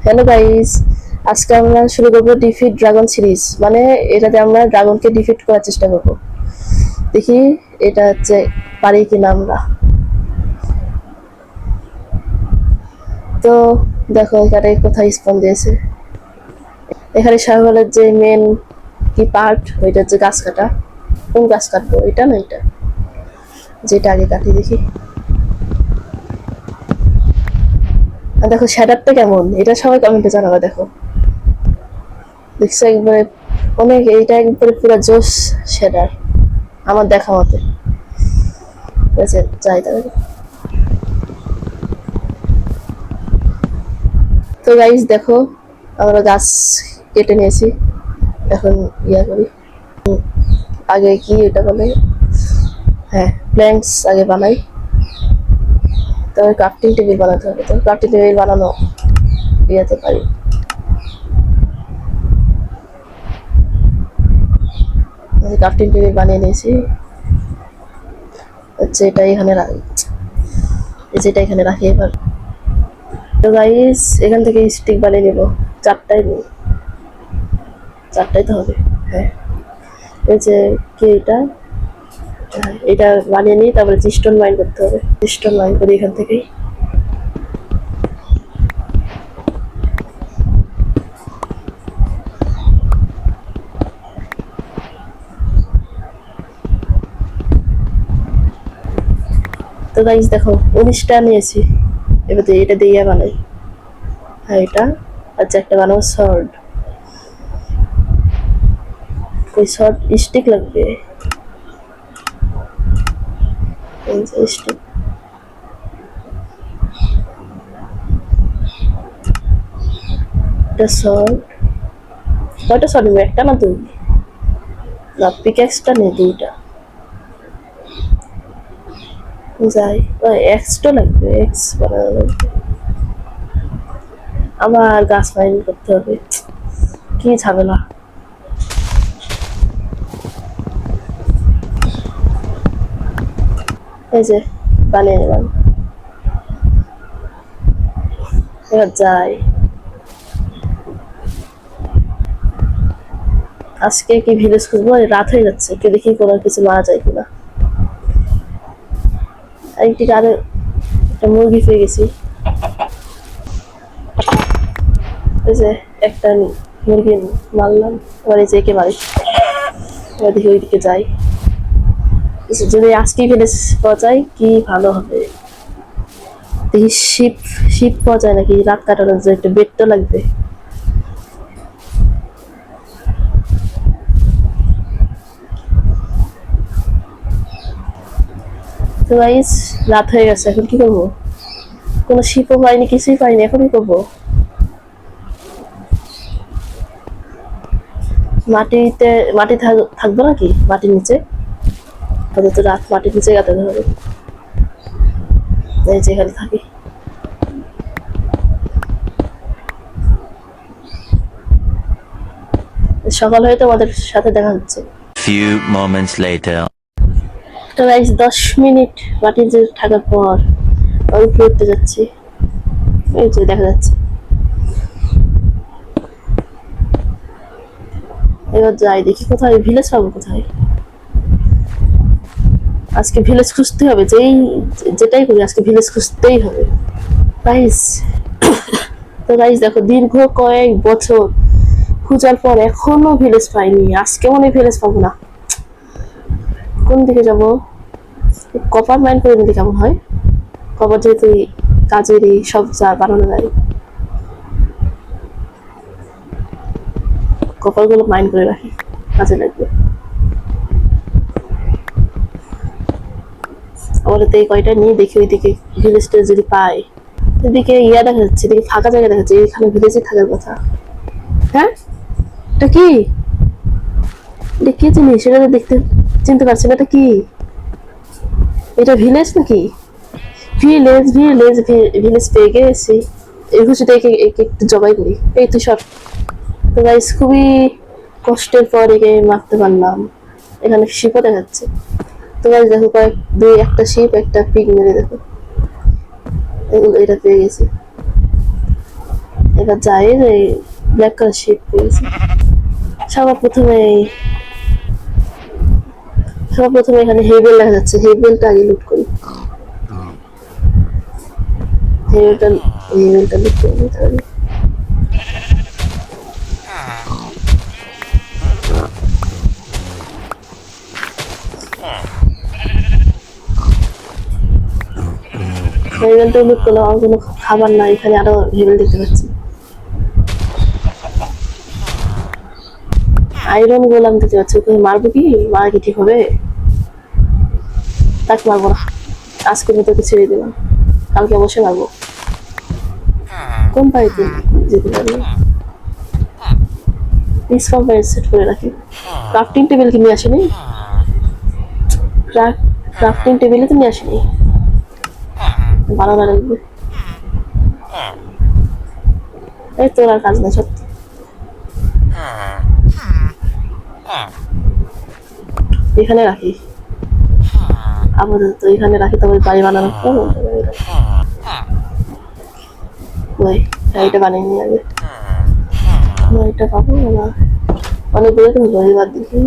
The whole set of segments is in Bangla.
হ্যালো গাইস, আজকে আমরা শুরু করবো ডিফিট ড্রাগন সিরিজ। মানে এটাতে আমরা ড্রাগনকে ডিফিট করার চেষ্টা করব। দেখি এটা হচ্ছে পারি কিনা আমরা। তো দেখো এখানে কোথায় স্পন দিয়েছে। এখানে সার্ভারের যে মেন কি পার্ট, ওইটা হচ্ছে গাছ কাটা। কোন গাছ কাটবো, এটা না এটা? যেটা আগে কাটি দেখি। আর দেখো শ্যাডারটা কেমন, এটা সবাই কমেন্টে জানাবে। দেখো দেখছো একবারে অনেক, এইটা একবারে পুরো জোশ শ্যাডার আমার দেখা মতে। ঠিক আছে, যাই তাহলে। তো গাইস দেখো, আমরা গাছ কেটে নিয়েছি। এখন ইয়া করি, আগে কি এটা বলে, হ্যাঁ প্ল্যাঙ্কস আগে বানাই, তবে ক্রাফটিং টেবিল বানাতে হবে। তো ক্রাফটিং টেবিল বানানো ইয়াতে পারি। ক্রাফটিং টেবিল বানিয়ে নিয়েছি। হচ্ছে এটা এখানে রাখি, যেটা এখানে রাখি এবার। তো গাইস এখান থেকে স্টিক বানিয়ে নেব, চারটাই নেই, চারটাই তো হবে। হ্যাঁ, এই যে কি এটা, এটা বানিয়ে নিই, তারপরে স্টোন মাইন করতে হবে। স্টোন মাইন করি এখান থেকেই। তো গাইস দেখো 19টা নিয়েছি, এবার এটা দিয়ে বানাই। হ্যাঁ এটা, আচ্ছা একটা বানাবো শর্ট। ওই শর্ট স্টিক লাগবে, এই যে স্টিক। এটা শর্ট, কয়টা শর্ট নেবো, একটা না দুই? না পিক্যাক্সটা নেই, দুইটা। যাই, এক্সটা লাগবে, এক্স বানানো লাগবে। আমার গাছ মাইন করতে হবে, কি ঝামেলা। এই যে বানিয়ে নিলাম, এবার যাই। আজকে কি ভিলেজ খুঁজবো, রাত হয়ে যাচ্ছে, কে দেখি কোনো কিছু মারা যায় কিনা। একটি আরো একটা মুরগি পেয়ে গেছি, এই যে একটা মুরগি মারলাম। এবার এই যে একে মারি, এবার দেখি ওইদিকে যাই। যদি আজকে ভিলেজ পাওয়া যায় কি ভালো হবে। দেখি শিপ, শিপ পাওয়া যায় নাকি রাত কাটানোর জন্য, একটা বেড তো লাগবে। তো গাইস রাত হয়ে গেছে, এখন কি করবো? কোনো শিপও পাইনি, কিছুই পাইনি, এখন কি করবো? মাটিতে, মাটি থাকবো নাকি মাটির নিচে? তো রাত মাটির নিচে কাটাতে হবে, এই যে এখানে থাকি। সকাল হয়ে তোমাদের সাথে দেখা হচ্ছে। Few moments later. তো গাইস 10 মিনিট মাটির নিচে থাকার পর আমি উপরে উঠতে যাচ্ছি, এই যে দেখা যাচ্ছে। এবার যাই দেখি কোথায় ভিলেজ পাবো, কোথায়। আজকে ভিলেজ খুঁজতে হবে, যেটাই করি আজকে ভিলেজ খুঁজতেই হবে গাইস। তো গাইস দেখো দীর্ঘ কয়েক বছর খোঁজার পর এখনো ভিলেজ পাইনি। আজকে মনে ভিলেজ পাবো না। কোন দিকে যাব? কপার মাইন করে নিলে কেমন হয়? কপার যেহেতু কাজেরই সব যা বানানো যায়, কপার গুলো মাইন করে রাখি, কাজে লাগবে। আমাদের তো এই কয়টা নিয়ে দেখি ওইদিকে ভিলেজটা যদি পাই। এদিকে ইয়া দেখা যাচ্ছে, এদিকে ফাঁকা জায়গা দেখা যাচ্ছে, এখানে ভিলেজে থাকার কথা। হ্যাঁ এটা কি, এটা কি জিনিস, সেটা দেখতে চিনতে পারছি না, এটা কি? এটা ভিলেজ নাকি? ভিলেজ ভিলেজ ভিলেজ পেয়ে গেছি। এই খুশিতে একে একটু জবাই করি। এই তো সব। তো গাইস খুবই কষ্টের পর একে মারতে পারলাম। এখানে শিপও দেখাচ্ছে। তো গাইস দেখো কয়েক দুই, একটা শিপ একটা পিগ মেরে দেখো, এগুলো এটা পেয়ে গেছি। এবার যাই এই ব্ল্যাক কালার শিপ পেয়েছি। সবার প্রথমে এখানে হেবেল দেখা যাচ্ছে, হেবেলটা আগে লুট করি। হেবেলটা লুট করে নিতে হবে। হেবেলটা লুট করলে আমার কোনো খাবার না, এখানে আরো হেবেল দেখতে পাচ্ছি। আয়রন গোলাম দেখতে পাচ্ছি, ওকে মারবো কি? মারা কি ঠিক হবে? তাকে মারবো না, আজকের মতো কিছু ছেড়ে দিলাম, কালকে অবশ্যই মারবো। কোন বাড়িতে যেতে পারি? প্লিজ কোম্পানি সেট করে রাখি। ক্রাফটিং টেবিল কি নিয়ে আসেনি? ক্রাফটিং টেবিলে তো নিয়ে আসেনি, বানানো লাগবে। এই তোর আর কাজ না সত্যি। এখানে রাখি আপাতত, এখানে রাখি, তবে বাড়ি বানানো ওই গাড়িটা বানিয়ে নিয়ে যাবে। গাড়িটা পাবো না, অনেকগুলো তো হলো, এবার দেখি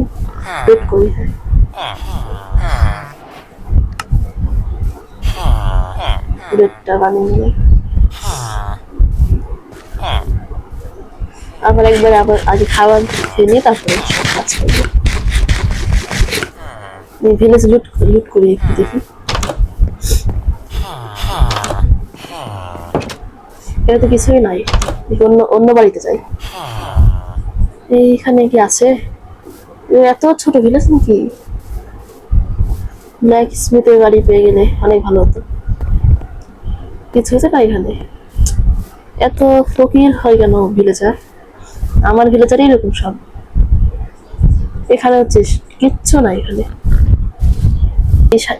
ওয়েট করি। বেডটা বানিয়ে নিয়ে আবার একবার আগে খাবার খেয়ে নিয়ে তারপরে কাজ করবো। ভিলেজ লুট করি একটু দেখি। এটা তো কিছুই নাই, অন্য বাড়িতে যাই। এইখানে কি আছে? এত ছোট ভিলেজ নাকি? ব্ল্যাক স্মিথের গাড়ি পেয়ে গেলে অনেক ভালো হতো। কিছু হয়েছে না এখানে? এত ফকির হয় কেন ভিলেজার? আমার ভিলেজারই এরকম সব। এখানে হচ্ছে কিচ্ছু নাই এখানে।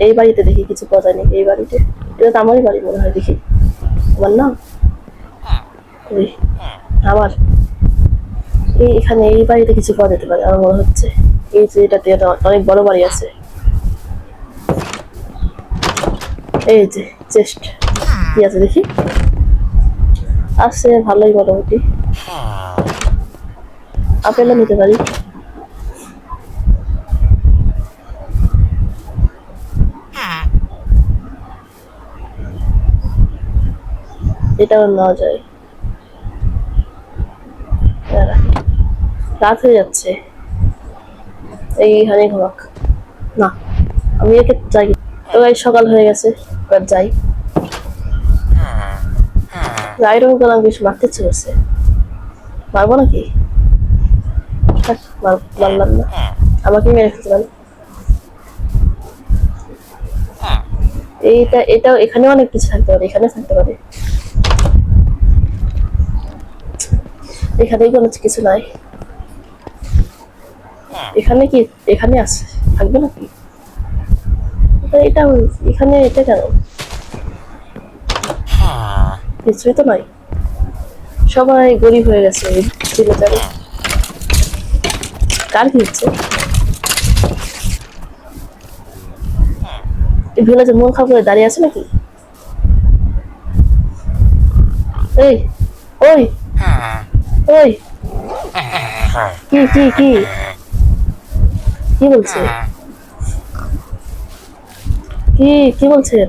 এই বাড়িতে দেখি কিছু পাওয়া যায় নাকি? এই বাড়িতে, এটা তো আমারই বাড়ি মনে হয়, দেখি। আমার না, ওই আমার এখানে এই বাড়িতে কিছু পাওয়া যেতে পারে আমার মনে হচ্ছে। এই যে এটাতে অনেক বড় বাড়ি আছে। এই যে চেস্ট কি আছে দেখি, আছে ভালোই মোটামুটি। আপেলও নিতে পারি। এটাও নেওয়া যায়। রাত হয়ে যাচ্ছে, এইখানে ঘুমাক না, আমি একে যাই। তো সকাল হয়ে গেছে, এবার যাই। আয়রন গোলাম কিছু মারতে ইচ্ছে করছে, মারবো নাকি? মারলাম না, আমাকে মেরে ফেলতে পারে। এটাও এখানেও অনেক কিছু থাকতে পারে, এখানে থাকতে পারে। এখানেই কোনো কিছু নাই। এখানে কি? এখানে আছে, থাকবে নাকি? এটা এখানে এটা কেন? কিছুই তো নাই, সবাই গরিব হয়ে গেছে। কার কি হচ্ছে? এই ভিলেজে মন খারাপ করে দাঁড়িয়ে আছে নাকি? এই ওই ওই কি কি কি কি বলছে? কি কি বলছেন?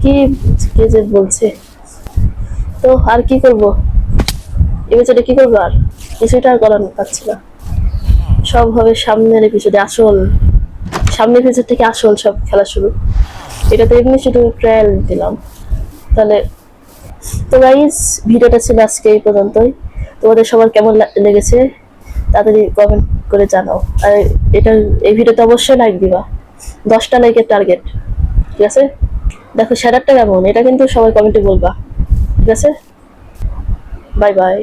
কি কে যে বলছে? তো আর কি করব? এই বেচারে কি করবো? আর কিছুটা আর করার পাচ্ছি না। সব হবে সামনের এপিসোডে, সামনের এপিসোড থেকে আসল সব খেলা শুরু। এটা তো এমনি শুধু ট্রায়াল দিলাম। তাহলে তো গাইস, ভিডিওটা ছিল আজকে এই পর্যন্তই। তোমাদের সবার কেমন লেগেছে তাড়াতাড়ি কমেন্ট করে জানাও। আর এই ভিডিওতে অবশ্যই লাইক দিবা, 10টা লাইকের টার্গেট, ঠিক আছে? দেখো শ্যাডারটা কেমন, এটা কিন্তু সবাই কমেন্টে বলবা, ঠিক আছে? Bye bye.